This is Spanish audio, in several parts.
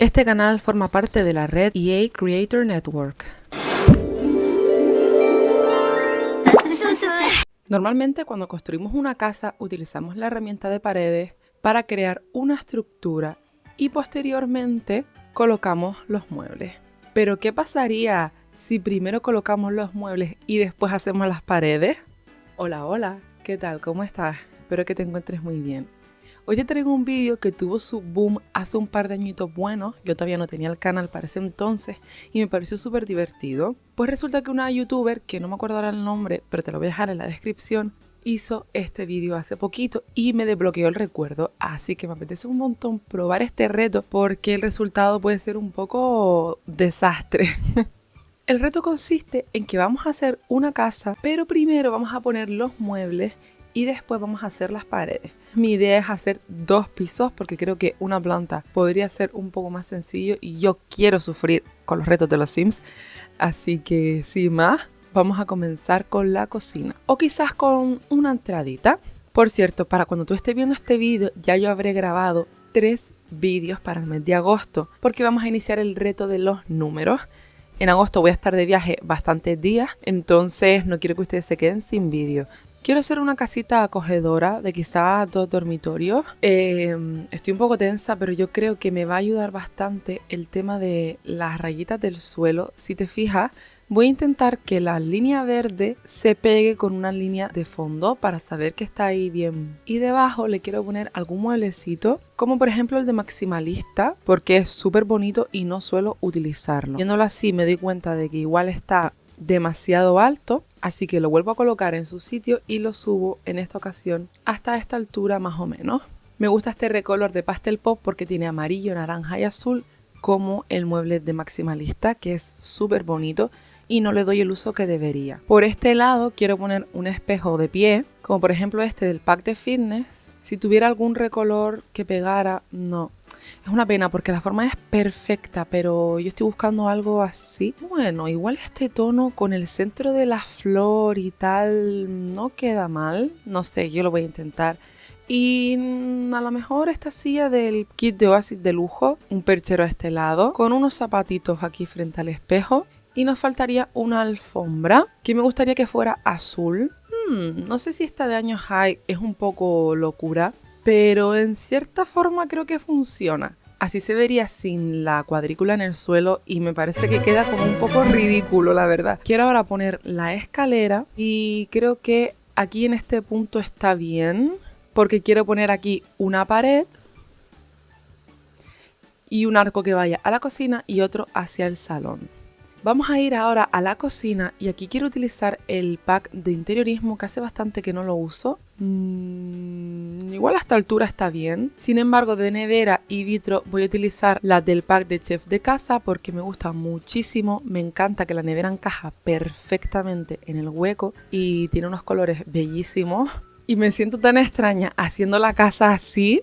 Este canal forma parte de la red EA Creator Network. Normalmente cuando construimos una casa utilizamos la herramienta de paredes para crear una estructura y posteriormente colocamos los muebles. Pero ¿qué pasaría si primero colocamos los muebles y después hacemos las paredes? Hola, ¿qué tal? ¿Cómo estás? Espero que te encuentres muy bien. Hoy te traigo un vídeo que tuvo su boom hace un par de añitos buenos. Yo todavía no tenía el canal para ese entonces y me pareció súper divertido. Pues resulta que una youtuber, que no me acuerdo ahora el nombre, pero te lo voy a dejar en la descripción, hizo este vídeo hace poquito y me desbloqueó el recuerdo. Así que me apetece un montón probar este reto porque el resultado puede ser un poco desastre. El reto consiste en que vamos a hacer una casa, pero primero vamos a poner los muebles y después vamos a hacer las paredes. Mi idea es hacer 2 pisos porque creo que una planta podría ser un poco más sencillo y yo quiero sufrir con los retos de los Sims. Así que sin más, vamos a comenzar con la cocina o quizás con una entradita. Por cierto, para cuando tú estés viendo este vídeo ya yo habré grabado 3 vídeos para el mes de agosto porque vamos a iniciar el reto de los números. En agosto voy a estar de viaje bastantes días, entonces no quiero que ustedes se queden sin vídeo. Quiero hacer una casita acogedora de quizás 2 dormitorios. Estoy un poco tensa, pero yo creo que me va a ayudar bastante el tema de las rayitas del suelo. Si te fijas, voy a intentar que la línea verde se pegue con una línea de fondo para saber que está ahí bien. Y debajo le quiero poner algún mueblecito, como por ejemplo el de Maximalista, porque es súper bonito y no suelo utilizarlo. Viéndolo así me doy cuenta de que igual está demasiado alto, así que lo vuelvo a colocar en su sitio y lo subo en esta ocasión hasta esta altura más o menos. Me gusta este recolor de Pastel Pop porque tiene amarillo, naranja y azul como el mueble de Maximalista, que es súper bonito y no le doy el uso que debería. Por este lado quiero poner un espejo de pie, como por ejemplo este del pack de fitness. Si tuviera algún recolor que pegara, no. Es una pena porque la forma es perfecta, pero yo estoy buscando algo así. Bueno, igual este tono con el centro de la flor y tal no queda mal. No sé, yo lo voy a intentar. Y a lo mejor esta silla del kit de Oasis de lujo, un perchero a este lado, con unos zapatitos aquí frente al espejo. Y nos faltaría una alfombra que me gustaría que fuera azul. No sé si esta de años high es un poco locura, pero en cierta forma creo que funciona. Así se vería sin la cuadrícula en el suelo y me parece que queda como un poco ridículo, la verdad. Quiero ahora poner la escalera y creo que aquí en este punto está bien, porque quiero poner aquí una pared y un arco que vaya a la cocina y otro hacia el salón. Vamos a ir ahora a la cocina y aquí quiero utilizar el pack de interiorismo que hace bastante que no lo uso. Igual a esta altura está bien. Sin embargo, de nevera y vitro voy a utilizar la del pack de chef de casa porque me gusta muchísimo. Me encanta que la nevera encaja perfectamente en el hueco y tiene unos colores bellísimos. Y me siento tan extraña haciendo la casa así.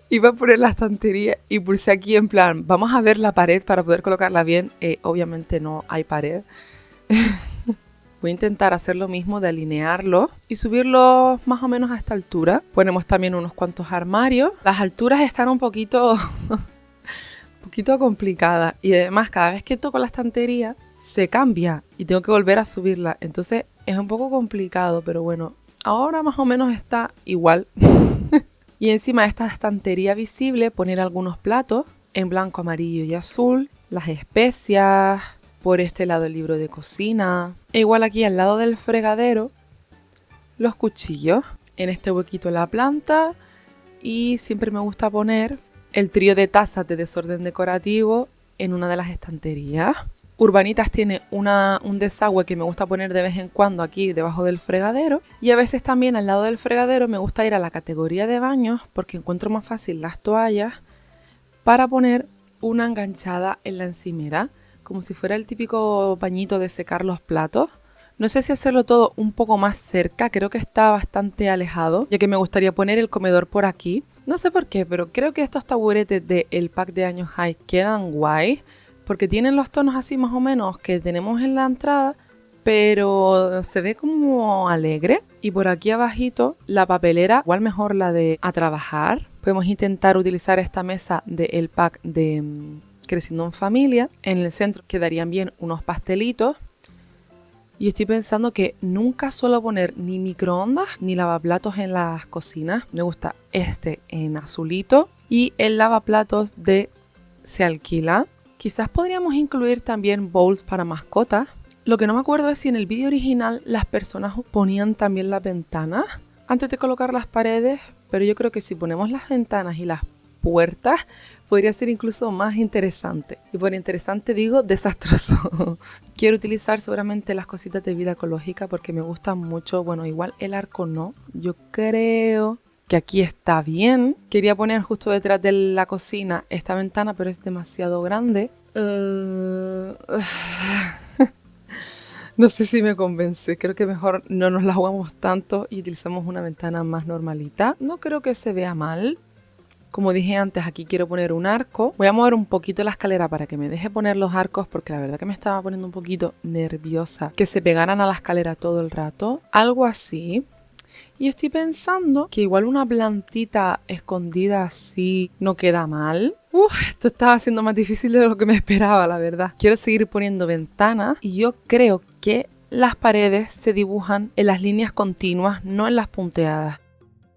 Iba a poner la estantería y pulsé aquí en plan, vamos a ver la pared para poder colocarla bien. Obviamente no hay pared. Voy a intentar hacer lo mismo de alinearlo y subirlo más o menos a esta altura. Ponemos también unos cuantos armarios. Las alturas están un poquito complicadas y además cada vez que toco la estantería se cambia y tengo que volver a subirla. Entonces es un poco complicado, pero bueno, ahora más o menos está igual. Y encima de esta estantería visible poner algunos platos en blanco, amarillo y azul, las especias, por este lado el libro de cocina, e igual aquí al lado del fregadero los cuchillos, en este huequito la planta y siempre me gusta poner el trío de tazas de desorden decorativo en una de las estanterías. Urbanitas tiene un desagüe que me gusta poner de vez en cuando aquí debajo del fregadero y a veces también al lado del fregadero me gusta ir a la categoría de baños porque encuentro más fácil las toallas para poner una enganchada en la encimera como si fuera el típico pañito de secar los platos. No sé si hacerlo todo un poco más cerca, creo que está bastante alejado ya que me gustaría poner el comedor por aquí. No sé por qué, pero creo que estos taburetes del pack de años high quedan guay. Porque tienen los tonos así más o menos que tenemos en la entrada, pero se ve como alegre. Y por aquí abajito la papelera, igual mejor la de a trabajar. Podemos intentar utilizar esta mesa del pack de Creciendo en Familia. En el centro quedarían bien unos pastelitos. Y estoy pensando que nunca suelo poner ni microondas ni lavaplatos en las cocinas. Me gusta este en azulito y el lavaplatos de Se Alquila. Quizás podríamos incluir también bowls para mascotas. Lo que no me acuerdo es si en el vídeo original las personas ponían también las ventanas antes de colocar las paredes, pero yo creo que si ponemos las ventanas y las puertas podría ser incluso más interesante. Y por interesante digo desastroso. Quiero utilizar seguramente las cositas de vida ecológica porque me gustan mucho. Bueno, igual el arco no. Yo creo que aquí está bien. Quería poner justo detrás de la cocina esta ventana, pero es demasiado grande. No sé si me convence, creo que mejor no nos la jugamos tanto y utilizamos una ventana más normalita. No creo que se vea mal. Como dije antes, aquí quiero poner un arco. Voy a mover un poquito la escalera para que me deje poner los arcos porque la verdad que me estaba poniendo un poquito nerviosa que se pegaran a la escalera todo el rato. Algo así. Y estoy pensando que igual una plantita escondida así no queda mal. Esto estaba siendo más difícil de lo que me esperaba, la verdad. Quiero seguir poniendo ventanas y yo creo que las paredes se dibujan en las líneas continuas, no en las punteadas.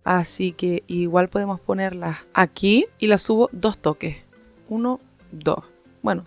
Así que igual podemos ponerlas aquí y las subo 2 toques. 1, 2. Bueno,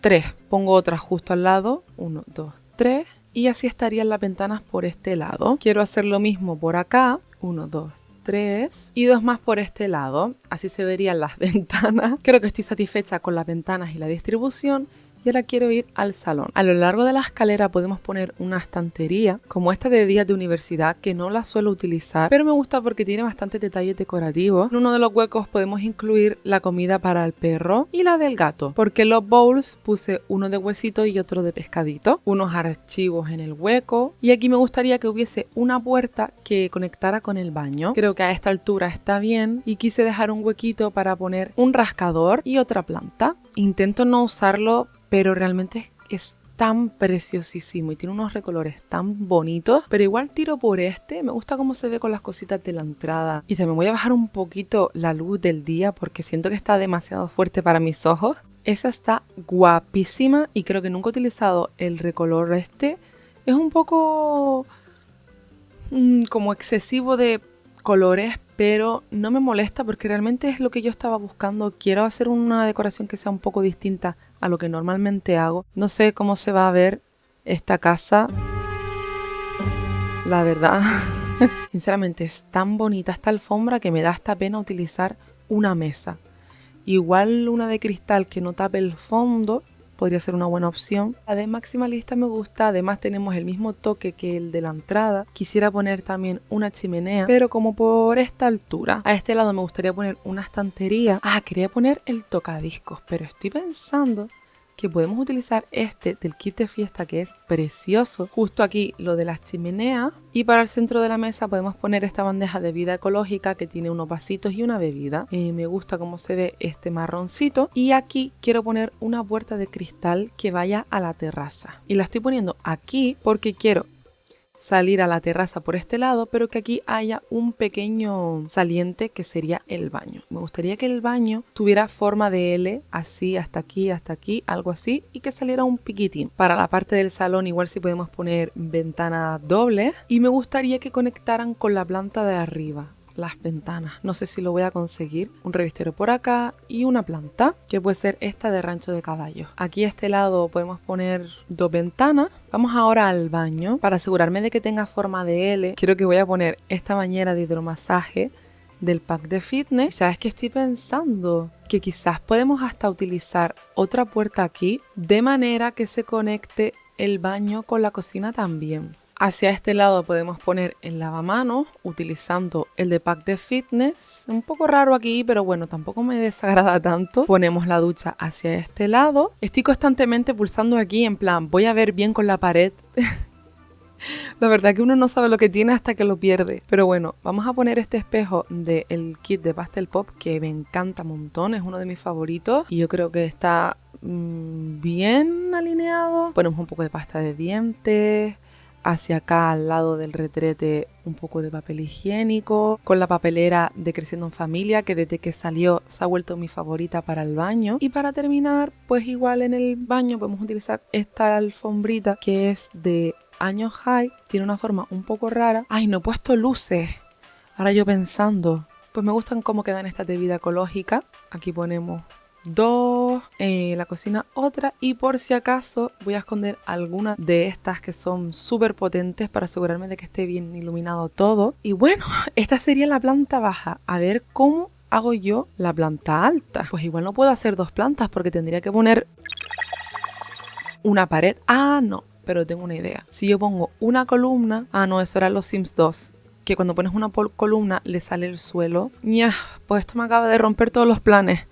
3. Pongo otra justo al lado. 1, 2, 3. Y así estarían las ventanas por este lado. Quiero hacer lo mismo por acá. 1, 2, 3. Y 2 más por este lado. Así se verían las ventanas. Creo que estoy satisfecha con las ventanas y la distribución. Y ahora quiero ir al salón. A lo largo de la escalera podemos poner una estantería, como esta de días de universidad, que no la suelo utilizar, pero me gusta porque tiene bastantes detalles decorativos. En uno de los huecos podemos incluir la comida para el perro y la del gato, porque en los bowls puse uno de huesito y otro de pescadito, unos archivos en el hueco, y aquí me gustaría que hubiese una puerta que conectara con el baño. Creo que a esta altura está bien y quise dejar un huequito para poner un rascador y otra planta. Intento no usarlo, pero realmente es tan preciosísimo y tiene unos recolores tan bonitos, pero igual tiro por este. Me gusta cómo se ve con las cositas de la entrada. Y también voy a bajar un poquito la luz del día porque siento que está demasiado fuerte para mis ojos. Esa está guapísima y creo que nunca he utilizado el recolor este. Es un poco como excesivo de colores, pero no me molesta porque realmente es lo que yo estaba buscando. Quiero hacer una decoración que sea un poco distinta a lo que normalmente hago. No sé cómo se va a ver esta casa, la verdad. Sinceramente es tan bonita esta alfombra que me da hasta pena utilizar una mesa. Igual una de cristal que no tape el fondo podría ser una buena opción. La de maximalista me gusta, además tenemos el mismo toque que el de la entrada. Quisiera poner también una chimenea, pero como por esta altura. A este lado me gustaría poner una estantería. Quería poner el tocadiscos, pero estoy pensando que podemos utilizar este del kit de fiesta que es precioso. Justo aquí lo de las chimeneas. Y para el centro de la mesa podemos poner esta bandeja de vida ecológica que tiene unos vasitos y una bebida. Me gusta cómo se ve este marroncito. Y aquí quiero poner una puerta de cristal que vaya a la terraza. Y la estoy poniendo aquí porque quiero salir a la terraza por este lado, pero que aquí haya un pequeño saliente que sería el baño. Me gustaría que el baño tuviera forma de L, así hasta aquí, algo así, y que saliera un piquitín. Para la parte del salón igual sí podemos poner ventanas dobles y me gustaría que conectaran con la planta de arriba. Las ventanas, no sé si lo voy a conseguir. Un revistero por acá y una planta que puede ser esta de rancho de caballos. Aquí a este lado podemos poner 2 ventanas. Vamos ahora al baño. Para asegurarme de que tenga forma de L, creo que voy a poner esta bañera de hidromasaje del pack de fitness. ¿Sabes qué estoy pensando? Que quizás podemos hasta utilizar otra puerta aquí de manera que se conecte el baño con la cocina también. Hacia este lado podemos poner el lavamanos utilizando el de pack de fitness. Un poco raro aquí, pero bueno, tampoco me desagrada tanto. Ponemos la ducha hacia este lado. Estoy constantemente pulsando aquí en plan, voy a ver bien con la pared. La verdad que uno no sabe lo que tiene hasta que lo pierde. Pero bueno, vamos a poner este espejo del kit de Pastel Pop que me encanta un montón. Es uno de mis favoritos y yo creo que está bien alineado. Ponemos un poco de pasta de dientes. Hacia acá al lado del retrete un poco de papel higiénico, con la papelera de Creciendo en Familia, que desde que salió se ha vuelto mi favorita para el baño. Y para terminar, pues igual en el baño podemos utilizar esta alfombrita que es de Años High, tiene una forma un poco rara. Ay, no he puesto luces. Ahora yo pensando, pues me gustan cómo quedan estas de vida ecológica. Aquí ponemos 2, la cocina otra, y por si acaso voy a esconder algunas de estas que son súper potentes para asegurarme de que esté bien iluminado todo. Y bueno, esta sería la planta baja. A ver cómo hago yo la planta alta. Pues igual no puedo hacer 2 plantas porque tendría que poner una pared. Ah, no, pero tengo una idea. Si yo pongo una columna, no, eso era los Sims 2. Que cuando pones una columna le sale el suelo. ¡Nya! Pues esto me acaba de romper todos los planes.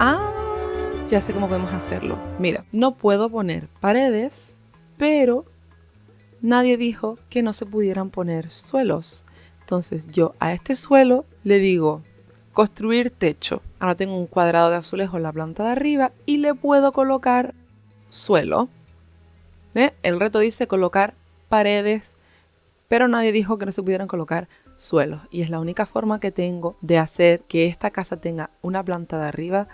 Ya sé cómo podemos hacerlo. Mira, no puedo poner paredes, pero nadie dijo que no se pudieran poner suelos. Entonces yo a este suelo le digo construir techo. Ahora tengo un cuadrado de azulejo en la planta de arriba y le puedo colocar suelo. El reto dice colocar paredes, pero nadie dijo que no se pudieran colocar suelos. Y es la única forma que tengo de hacer que esta casa tenga una planta de arriba.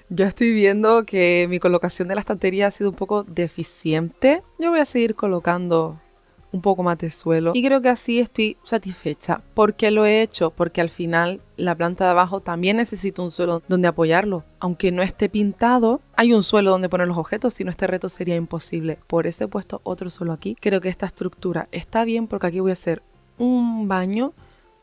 Ya estoy viendo que mi colocación de la estantería ha sido un poco deficiente. Yo voy a seguir colocando un poco más de suelo y creo que así estoy satisfecha. ¿Por qué lo he hecho? Porque al final la planta de abajo también necesita un suelo donde apoyarlo. Aunque no esté pintado, hay un suelo donde poner los objetos, si no este reto sería imposible. Por eso he puesto otro suelo aquí. Creo que esta estructura está bien porque aquí voy a hacer un baño,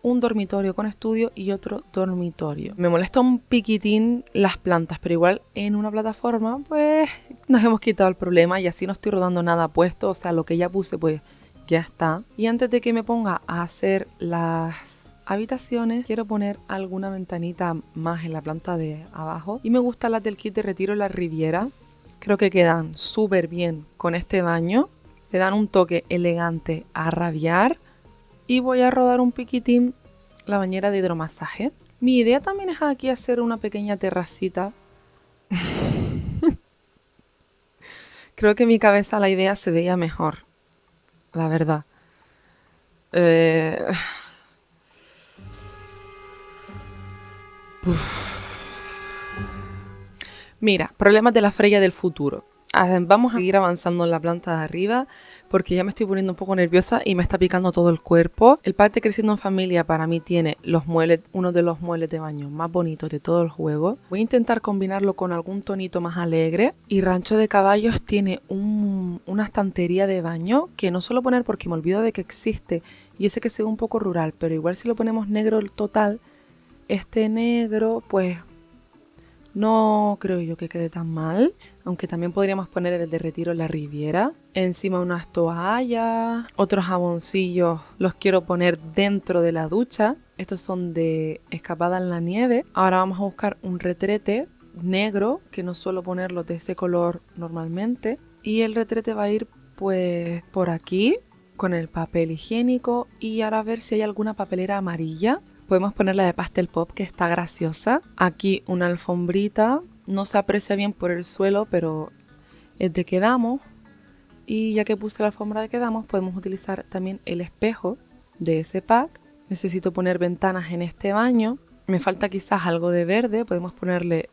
un dormitorio con estudio y otro dormitorio. Me molesta un piquitín las plantas, pero igual en una plataforma pues nos hemos quitado el problema y así no estoy rodando nada puesto, o sea, lo que ya puse pues ya está. Y antes de que me ponga a hacer las habitaciones, quiero poner alguna ventanita más en la planta de abajo y me gustan las del kit de Retiro La Riviera. Creo que quedan súper bien con este baño, le dan un toque elegante a rabiar. Y voy a rodar un piquitín la bañera de hidromasaje. Mi idea también es aquí hacer una pequeña terracita. Creo que en mi cabeza la idea se veía mejor, la verdad. Mira, problemas de la Freya del futuro. Vamos a ir avanzando en la planta de arriba porque ya me estoy poniendo un poco nerviosa y me está picando todo el cuerpo. El pack de Creciendo en Familia para mí tiene los muebles, uno de los muebles de baño más bonitos de todo el juego. Voy a intentar combinarlo con algún tonito más alegre. Y Rancho de Caballos tiene una estantería de baño que no suelo poner porque me olvido de que existe. Y ese que se ve un poco rural, pero igual si lo ponemos negro el total, este negro pues no creo yo que quede tan mal, aunque también podríamos poner el de Retiro La Riviera. Encima unas toallas, otros jaboncillos los quiero poner dentro de la ducha. Estos son de Escapada en la Nieve. Ahora vamos a buscar un retrete negro, que no suelo ponerlo de ese color normalmente. Y el retrete va a ir pues por aquí, con el papel higiénico. Y ahora a ver si hay alguna papelera amarilla. Podemos ponerla de Pastel Pop, que está graciosa. Aquí una alfombrita. No se aprecia bien por el suelo, pero es de Quedamos. Y ya que puse la alfombra de Quedamos, podemos utilizar también el espejo de ese pack. Necesito poner ventanas en este baño. Me falta quizás algo de verde. Podemos ponerle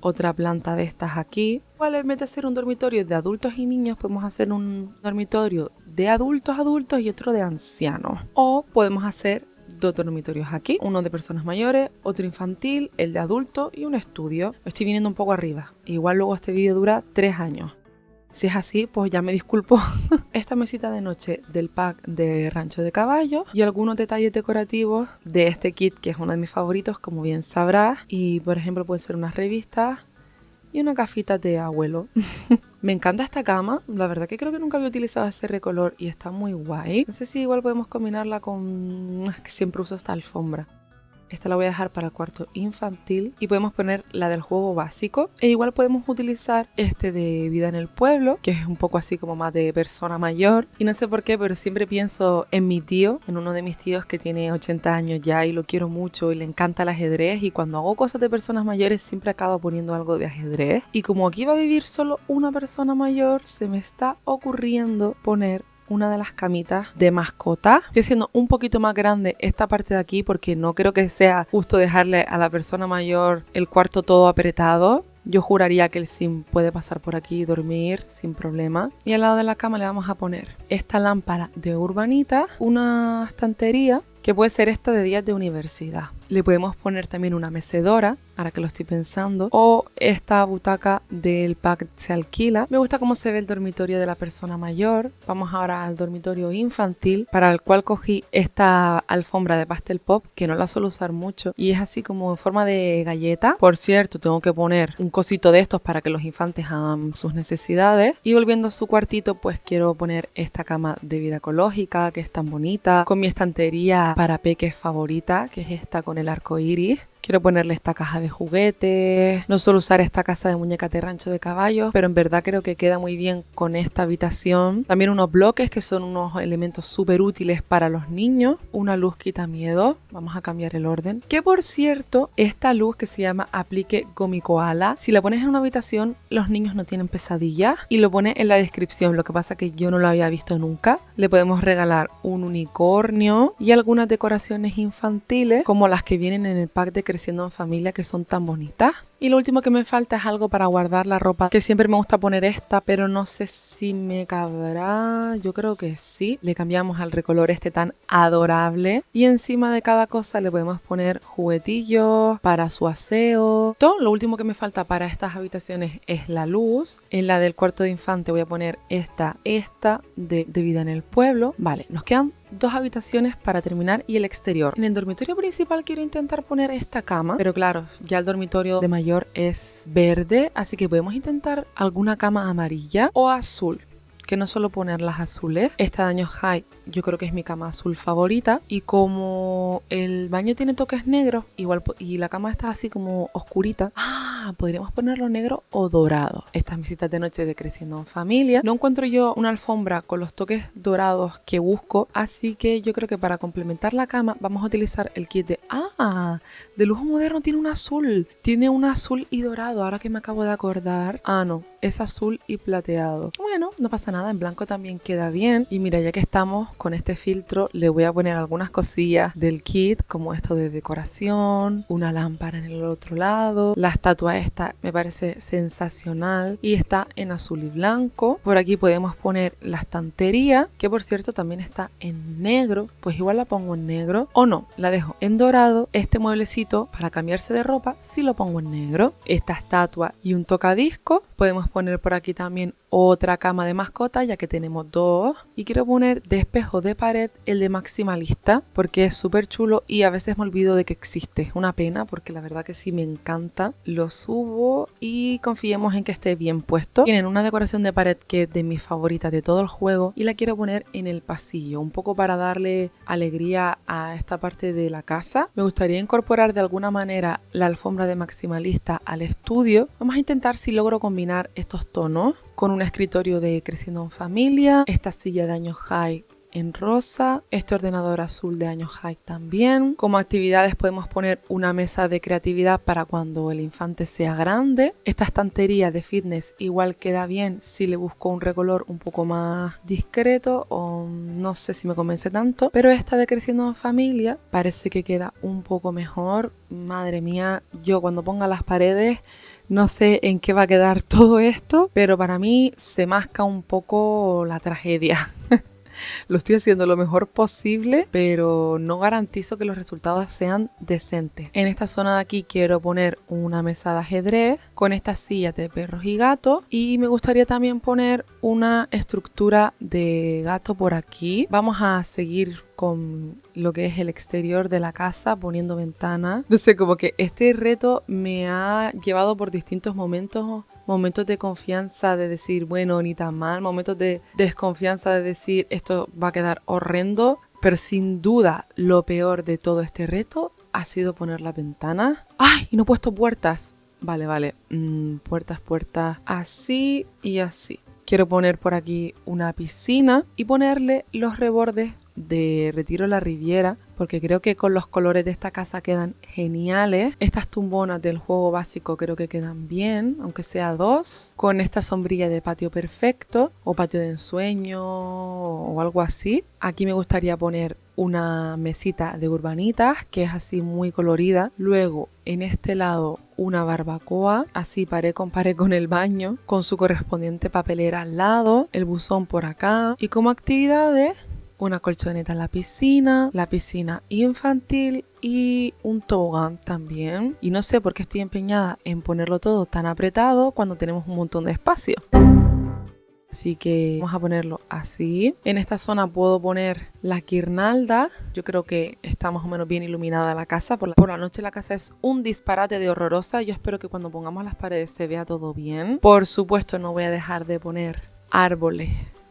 otra planta de estas aquí. Igual en vez de hacer un dormitorio de adultos y niños, podemos hacer un dormitorio de adultos y otro de ancianos. O podemos hacer 2 dormitorios aquí, uno de personas mayores, otro infantil, el de adulto y un estudio. Estoy viniendo un poco arriba. Igual luego este vídeo dura 3 años. Si es así, pues ya me disculpo. Esta mesita de noche del pack de Rancho de Caballos y algunos detalles decorativos de este kit, que es uno de mis favoritos, como bien sabrás. Y por ejemplo pueden ser unas revistas y una cafita de abuelo. Me encanta esta cama, la verdad que creo que nunca había utilizado ese recolor y está muy guay. No sé si igual podemos combinarla con... Es que siempre uso esta alfombra. Esta la voy a dejar para el cuarto infantil y podemos poner la del juego básico. E igual podemos utilizar este de vida en el pueblo, que es un poco así como más de persona mayor. Y no sé por qué, pero siempre pienso en mi tío, en uno de mis tíos que tiene 80 años ya y lo quiero mucho y le encanta el ajedrez. Y cuando hago cosas de personas mayores siempre acabo poniendo algo de ajedrez. Y como aquí va a vivir solo una persona mayor, se me está ocurriendo poner una de las camitas de mascota. Estoy haciendo un poquito más grande esta parte de aquí porque no creo que sea justo dejarle a la persona mayor el cuarto todo apretado. Yo juraría que el sim puede pasar por aquí y dormir sin problema. Y al lado de la cama le vamos a poner esta lámpara de Urbanita, una estantería que puede ser esta de días de universidad. Le podemos poner también una mecedora, ahora que lo estoy pensando, o esta butaca del pack se alquila. Me gusta cómo se ve el dormitorio de la persona mayor. Vamos ahora al dormitorio infantil, para el cual cogí esta alfombra de pastel pop, que no la suelo usar mucho, y es así como en forma de galleta. Por cierto, tengo que poner un cosito de estos para que los infantes hagan sus necesidades. Y volviendo a su cuartito, pues quiero poner esta cama de vida ecológica, que es tan bonita, con mi estantería para peques favorita, que es esta con el arco iris. Quiero ponerle esta caja de juguetes. No suelo usar esta casa de muñecas de rancho de caballos, pero en verdad creo que queda muy bien con esta habitación. También unos bloques que son unos elementos súper útiles para los niños. Una luz quita miedo. Vamos a cambiar el orden. Que por cierto, esta luz que se llama Aplique Gomi Koala, si la pones en una habitación, los niños no tienen pesadillas. Y lo pone en la descripción. Lo que pasa que yo no lo había visto nunca. Le podemos regalar un unicornio y algunas decoraciones infantiles, como las que vienen en el pack de Creciendo en Familia, que son tan bonitas. Y lo último que me falta es algo para guardar la ropa, que siempre me gusta poner esta, pero no sé si me cabrá. Yo creo que sí. Le cambiamos al recolor este tan adorable. Y encima de cada cosa le podemos poner juguetillos para su aseo. Todo lo último que me falta para estas habitaciones es la luz. En la del cuarto de infante voy a poner esta de vida en el pueblo. Vale, nos quedan 2 habitaciones para terminar y el exterior. En el dormitorio principal quiero intentar poner esta cama, pero claro, ya el dormitorio de mayor es verde, así que podemos intentar alguna cama amarilla o azul, que no suelo poner las azules. Esta de años high yo creo que es mi cama azul favorita, y como el baño tiene toques negros igual y la cama está así como oscurita, podríamos ponerlo negro o dorado. Estas visitas de noche de Creciendo en Familia, no encuentro yo una alfombra con los toques dorados que busco, así que yo creo que para complementar la cama vamos a utilizar el kit de lujo moderno. Tiene un azul y dorado, ahora que me acabo de acordar. No, es azul y plateado. Bueno, no pasa nada, en blanco también queda bien. Y mira, ya que estamos con este filtro, le voy a poner algunas cosillas del kit, como esto de decoración, una lámpara en el otro lado. La estatua esta me parece sensacional y está en azul y blanco. Por aquí podemos poner la estantería, que por cierto también está en negro. Pues igual la pongo en negro, o no, la dejo en dorado. Este mueblecito para cambiarse de ropa sí lo pongo en negro. Esta estatua y un tocadiscos. Podemos poner por aquí también otra cama de mascota, ya que tenemos 2. Y quiero poner de espejo de pared el de maximalista, porque es súper chulo y a veces me olvido de que existe. Es una pena, porque la verdad que sí me encanta. Lo subo y confiemos en que esté bien puesto. Tienen una decoración de pared que es de mis favoritas de todo el juego y la quiero poner en el pasillo, un poco para darle alegría a esta parte de la casa. Me gustaría incorporar de alguna manera la alfombra de maximalista al estudio. Vamos a intentar si logro combinar estos tonos con un escritorio de Creciendo en Familia, esta silla de años high en rosa, este ordenador azul de años high también. Como actividades podemos poner una mesa de creatividad para cuando el infante sea grande. Esta estantería de fitness igual queda bien si le busco un recolor un poco más discreto, o no sé si me convence tanto, pero esta de Creciendo en Familia parece que queda un poco mejor. Madre mía, yo cuando ponga las paredes no sé en qué va a quedar todo esto, pero para mí se masca un poco la tragedia. Lo estoy haciendo lo mejor posible, pero no garantizo que los resultados sean decentes. En esta zona de aquí quiero poner una mesa de ajedrez con estas sillas de perros y gatos, y me gustaría también poner una estructura de gato por aquí. Vamos a seguir con lo que es el exterior de la casa, poniendo ventanas. No sé, como que este reto me ha llevado por distintos momentos de confianza de decir, bueno, ni tan mal, momentos de desconfianza de decir, esto va a quedar horrendo, pero sin duda lo peor de todo este reto ha sido poner la ventana. ¡Ay! Y no he puesto puertas. Vale. Puertas. Así y así. Quiero poner por aquí una piscina y ponerle los rebordes de Retiro la Riviera, porque creo que con los colores de esta casa quedan geniales. Estas tumbonas del juego básico creo que quedan bien, aunque sea 2. Con esta sombrilla de patio perfecto o patio de ensueño o algo así. Aquí me gustaría poner una mesita de urbanitas que es así muy colorida. Luego en este lado una barbacoa, así pared con pared con el baño, con su correspondiente papelera al lado, el buzón por acá. Y como actividades, una colchoneta en la piscina infantil y un tobogán también. Y no sé por qué estoy empeñada en ponerlo todo tan apretado cuando tenemos un montón de espacio. Así que vamos a ponerlo así. En esta zona puedo poner la guirnalda. Yo creo que está más o menos bien iluminada la casa. Por la noche la casa es un disparate de horrorosa. Yo espero que cuando pongamos las paredes se vea todo bien. Por supuesto no voy a dejar de poner árboles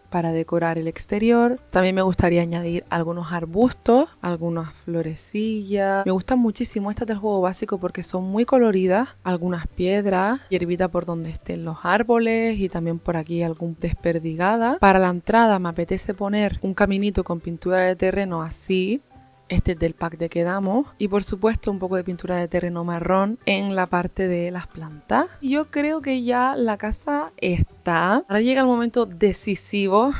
para decorar el exterior. También me gustaría añadir algunos arbustos, algunas florecillas. Me gustan muchísimo estas del juego básico porque son muy coloridas. Algunas piedras, hierbita por donde estén los árboles y también por aquí algún desperdigada. Para la entrada me apetece poner un caminito con pintura de terreno así. Este es del pack de Quedamos. Y por supuesto un poco de pintura de terreno marrón en la parte de las plantas. Yo creo que ya la casa está. Ahora llega el momento decisivo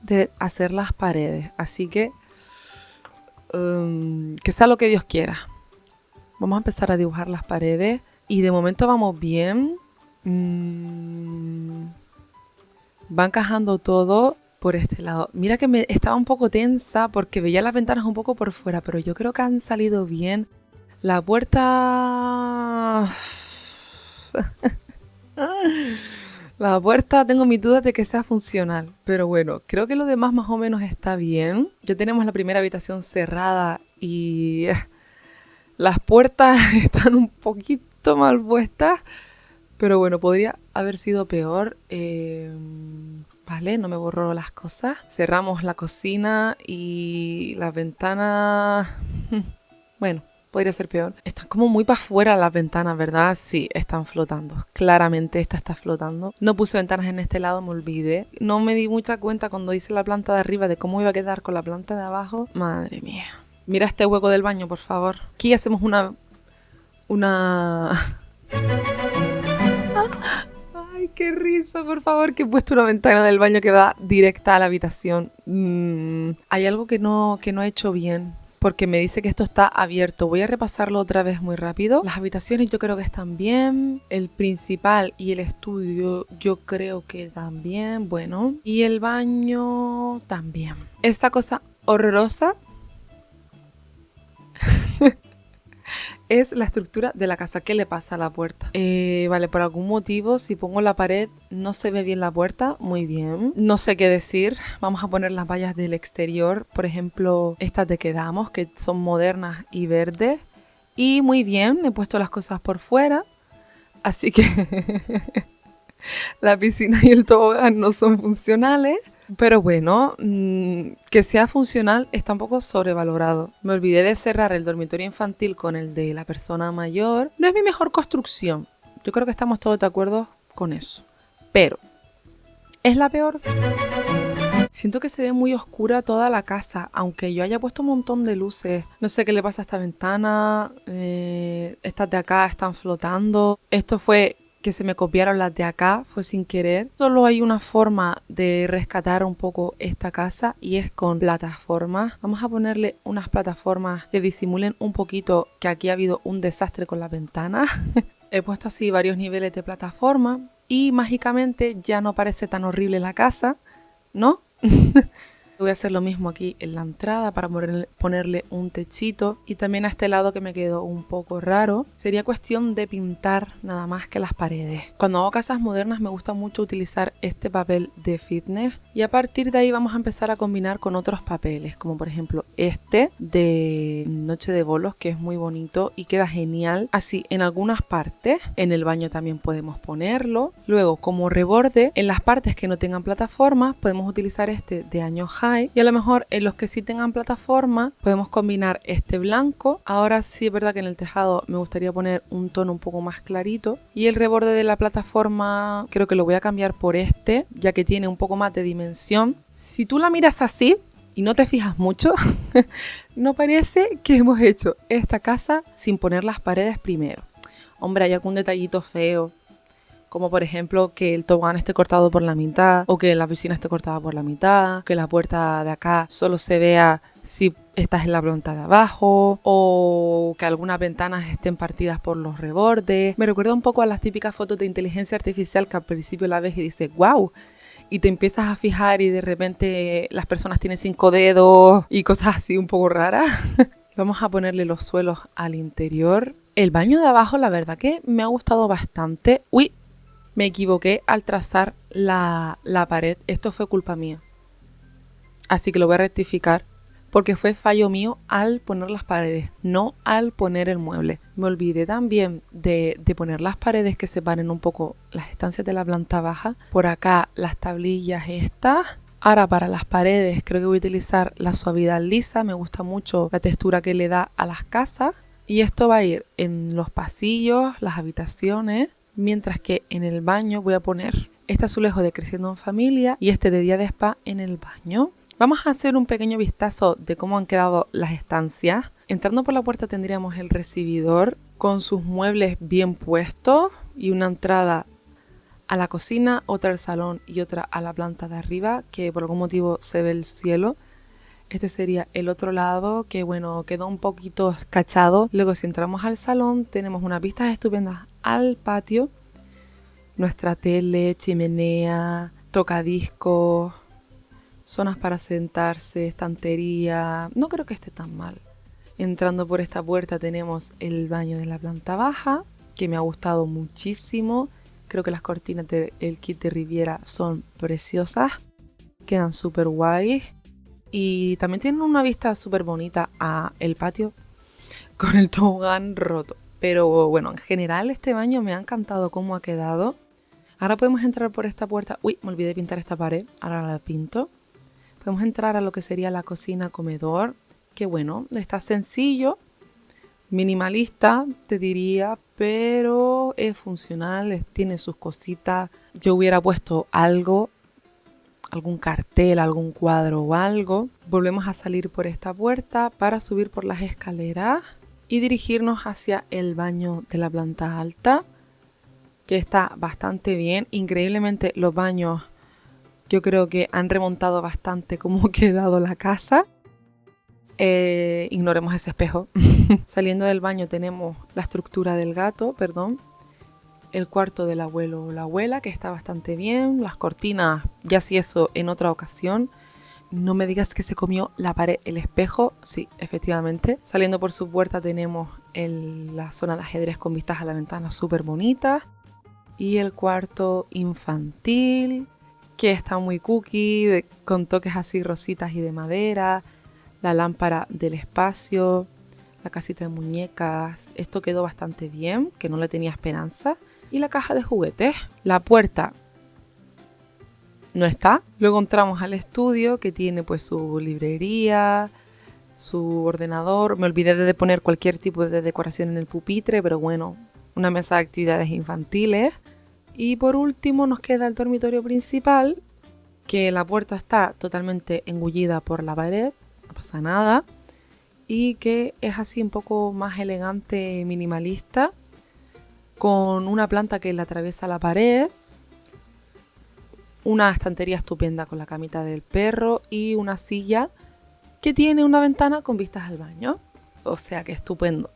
de hacer las paredes. Así que sea lo que Dios quiera. Vamos a empezar a dibujar las paredes. Y de momento vamos bien. Va encajando todo por este lado. Mira que me estaba un poco tensa porque veía las ventanas un poco por fuera, pero yo creo que han salido bien. La puerta... La puerta tengo mis dudas de que sea funcional, pero bueno, creo que lo demás más o menos está bien. Ya tenemos la primera habitación cerrada y las puertas están un poquito mal puestas, pero bueno, podría haber sido peor. Vale, no me borro las cosas. Cerramos la cocina y las ventanas... Bueno, podría ser peor. Están como muy para afuera las ventanas, ¿verdad? Sí, están flotando. Claramente esta está flotando. No puse ventanas en este lado, me olvidé. No me di mucha cuenta cuando hice la planta de arriba de cómo iba a quedar con la planta de abajo. Madre mía. Mira este hueco del baño, por favor. Aquí hacemos una... Ay, qué risa, por favor, que he puesto una ventana del baño que va directa a la habitación. Hay algo que no he hecho bien, porque me dice que esto está abierto. Voy a repasarlo otra vez muy rápido. Las habitaciones yo creo que están bien. El principal y el estudio yo creo que también. Bueno, y el baño también. Esta cosa horrorosa es la estructura de la casa. ¿Qué le pasa a la puerta? Vale, por algún motivo, si pongo la pared, no se ve bien la puerta. Muy bien. No sé qué decir. Vamos a poner las vallas del exterior. Por ejemplo, estas de Quedamos, que son modernas y verdes. Y muy bien, he puesto las cosas por fuera. Así que la piscina y el tobogán no son funcionales. Pero bueno, que sea funcional está un poco sobrevalorado. Me olvidé de cerrar el dormitorio infantil con el de la persona mayor. No es mi mejor construcción. Yo creo que estamos todos de acuerdo con eso. Pero, ¿es la peor? Siento que se ve muy oscura toda la casa, aunque yo haya puesto un montón de luces. No sé qué le pasa a esta ventana. Estas de acá están flotando. Esto fue... que se me copiaron las de acá, fue sin querer. Solo hay una forma de rescatar un poco esta casa y es con plataformas. Vamos a ponerle unas plataformas que disimulen un poquito que aquí ha habido un desastre con las ventanas. He puesto así varios niveles de plataforma y mágicamente ya no parece tan horrible la casa, ¿no? Voy a hacer lo mismo aquí en la entrada para ponerle un techito y también a este lado que me quedó un poco raro. Sería cuestión de pintar nada más que las paredes. Cuando hago casas modernas me gusta mucho utilizar este papel de fitness y a partir de ahí vamos a empezar a combinar con otros papeles, como por ejemplo este de Noche de Bolos, que es muy bonito y queda genial así en algunas partes. En el baño también podemos ponerlo. Luego, como reborde, en las partes que no tengan plataformas podemos utilizar este de Año high. Y a lo mejor en los que sí tengan plataforma podemos combinar este blanco. Ahora sí es verdad que en el tejado me gustaría poner un tono un poco más clarito. Y el reborde de la plataforma creo que lo voy a cambiar por este, ya que tiene un poco más de dimensión. Si tú la miras así y no te fijas mucho, no parece que hemos hecho esta casa sin poner las paredes primero. Hombre, hay algún detallito feo, como por ejemplo que el tobogán esté cortado por la mitad, o que la piscina esté cortada por la mitad, que la puerta de acá solo se vea si estás en la planta de abajo, o que algunas ventanas estén partidas por los rebordes. Me recuerda un poco a las típicas fotos de inteligencia artificial que al principio la ves y dices ¡wow! Y te empiezas a fijar y de repente las personas tienen 5 dedos y cosas así un poco raras. Vamos a ponerle los suelos al interior. El baño de abajo la verdad que me ha gustado bastante. ¡Uy! Me equivoqué al trazar la pared. Esto fue culpa mía. Así que lo voy a rectificar porque fue fallo mío al poner las paredes, no al poner el mueble. Me olvidé también de poner las paredes que separen un poco las estancias de la planta baja. Por acá las tablillas estas. Ahora para las paredes creo que voy a utilizar la suavidad lisa. Me gusta mucho la textura que le da a las casas. Y esto va a ir en los pasillos, las habitaciones. Mientras que en el baño voy a poner este azulejo de Creciendo en Familia y este de Día de Spa en el baño. Vamos a hacer un pequeño vistazo de cómo han quedado las estancias. Entrando por la puerta tendríamos el recibidor con sus muebles bien puestos y una entrada a la cocina, otra al salón y otra a la planta de arriba, que por algún motivo se ve el cielo. Este sería el otro lado, que bueno, quedó un poquito escachado. Luego si entramos al salón tenemos unas vistas estupendas al patio. Nuestra tele, chimenea, tocadiscos, zonas para sentarse, estantería. No creo que esté tan mal. Entrando por esta puerta tenemos el baño de la planta baja, que me ha gustado muchísimo. Creo que las cortinas del kit de Riviera son preciosas. Quedan súper guay. Y también tienen una vista súper bonita a el patio con el tobogán roto. Pero bueno, en general este baño me ha encantado cómo ha quedado. Ahora podemos entrar por esta puerta. Uy, me olvidé de pintar esta pared. Ahora la pinto. Podemos entrar a lo que sería la cocina comedor. Que bueno, está sencillo. Minimalista, te diría. Pero es funcional. Tiene sus cositas. Yo hubiera puesto algo. Algún cartel, algún cuadro o algo. Volvemos a salir por esta puerta para subir por las escaleras y dirigirnos hacia el baño de la planta alta, que está bastante bien. Increíblemente los baños yo creo que han remontado bastante cómo ha quedado la casa. Ignoremos ese espejo. Saliendo del baño tenemos la estructura del gato, el cuarto del abuelo o la abuela, que está bastante bien. Las cortinas, ya sí eso en otra ocasión. No me digas que se comió la pared, el espejo. Sí, efectivamente. Saliendo por su puerta tenemos la zona de ajedrez con vistas a la ventana súper bonita. Y el cuarto infantil, que está muy cookie, con toques así rositas y de madera. La lámpara del espacio, la casita de muñecas. Esto quedó bastante bien, que no le tenía esperanza. Y la caja de juguetes. La puerta no está. Luego entramos al estudio, que tiene pues su librería, su ordenador. Me olvidé de poner cualquier tipo de decoración en el pupitre, pero bueno, una mesa de actividades infantiles. Y por último nos queda el dormitorio principal, que la puerta está totalmente engullida por la pared, no pasa nada. Y que es así un poco más elegante, minimalista, con una planta que le atraviesa la pared, una estantería estupenda con la camita del perro y una silla que tiene una ventana con vistas al baño. O sea que estupendo.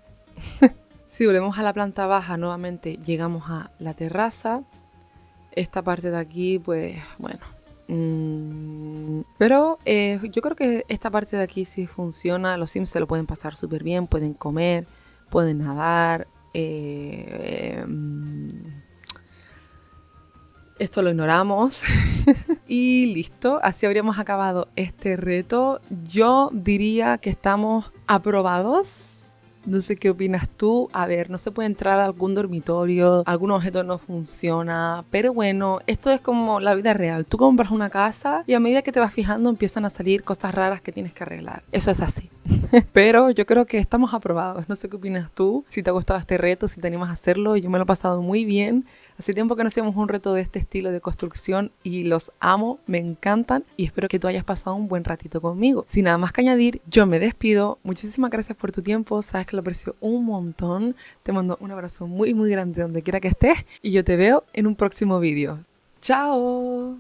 Si volvemos a la planta baja, nuevamente llegamos a la terraza. Esta parte de aquí, pues bueno. Pero yo creo que esta parte de aquí sí funciona. Los Sims se lo pueden pasar súper bien, pueden comer, pueden nadar. Esto lo ignoramos. Y listo, así habríamos acabado este reto. Yo diría que estamos aprobados. No sé qué opinas tú. A ver, no se puede entrar a algún dormitorio, algún objeto no funciona, pero bueno, esto es como la vida real. Tú compras una casa y a medida que te vas fijando empiezan a salir cosas raras que tienes que arreglar. Eso es así. Pero yo creo que estamos aprobados. No sé qué opinas tú, si te ha gustado este reto, si te animas a hacerlo. Yo me lo he pasado muy bien. Hace tiempo que no hacíamos un reto de este estilo de construcción y los amo, me encantan y espero que tú hayas pasado un buen ratito conmigo. Sin nada más que añadir, yo me despido. Muchísimas gracias por tu tiempo, sabes que lo aprecio un montón. Te mando un abrazo muy muy grande donde quiera que estés y yo te veo en un próximo vídeo. ¡Chao!